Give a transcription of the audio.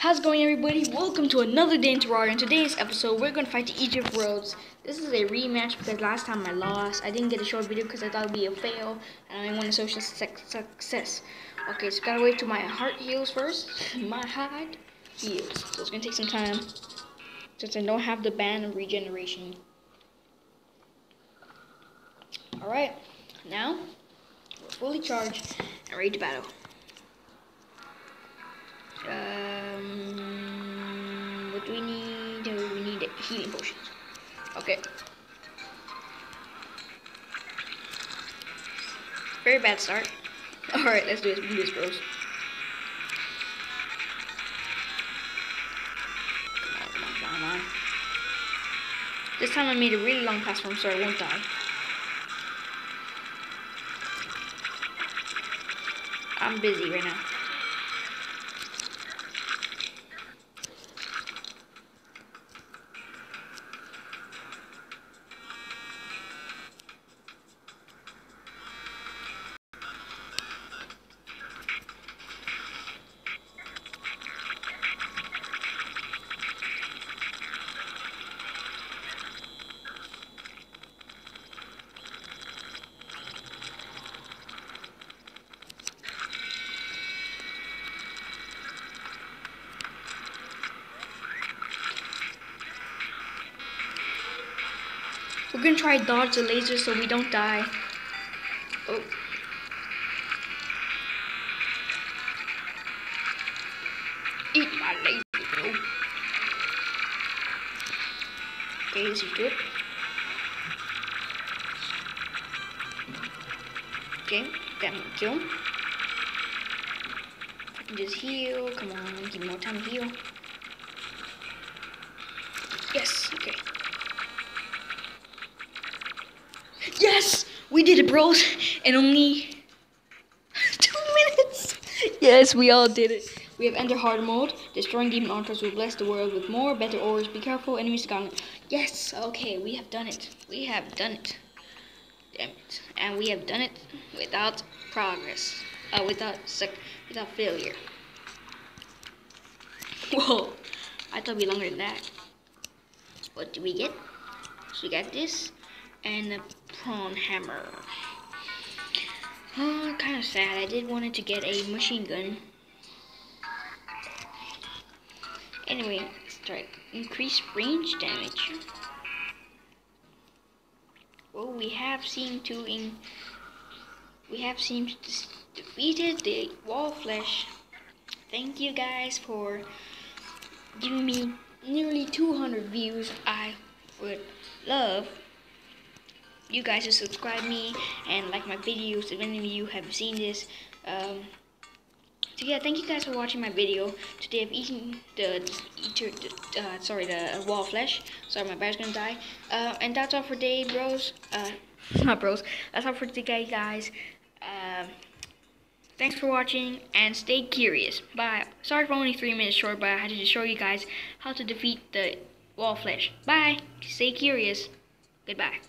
How's it going, everybody? Welcome to another day in Terraria. In today's episode, we're going to fight the Egypt Worlds. This is a rematch because last time I lost. I didn't get a short video because I thought it would be a fail, and I want a social success. Okay, so gotta wait till my heart heals first. My heart heals. So it's going to take some time since I don't have the band of regeneration. Alright, now we're fully charged and ready to battle. What do we need? We need healing potions. Okay. Very bad start. Alright, let's do this, bros. Come on. This time I made a really long platform so I won't die. I'm busy right now. We're gonna try to dodge the laser so we don't die. Oh. Eat my laser, bro. Okay, let's do it. Okay, that might kill him. I can just heal. Come on, give me more time to heal. Yes, okay. Yes! We did it, bros! In only 2 minutes! Yes, we all did it. We have entered hard mode. Destroying demon altars will bless the world with more better ores. Be careful, enemies coming. Yes, okay, we have done it. We have done it. Damn it. And we have done it without progress. Without failure. Whoa, I thought it'd be longer than that. What do we get? So we got this and a prawn hammer. Oh, kind of sad. I did wanted to get a machine gun. Anyway, let's try increase range damage. Well, we have seemed to defeated the wall flesh. Thank you guys for giving me nearly 200 views. I would love you guys to subscribe me and like my videos if any of you have seen this. So yeah, thank you guys for watching my video. Today I've eaten the wall flesh. Sorry, my bear's gonna die. And that's all for today, bros. Not bros. That's all for today, guys. Thanks for watching and stay curious. Bye. Sorry for only 3 minutes short, but I had to just show you guys how to defeat the wall flesh. Bye. Stay curious. Goodbye.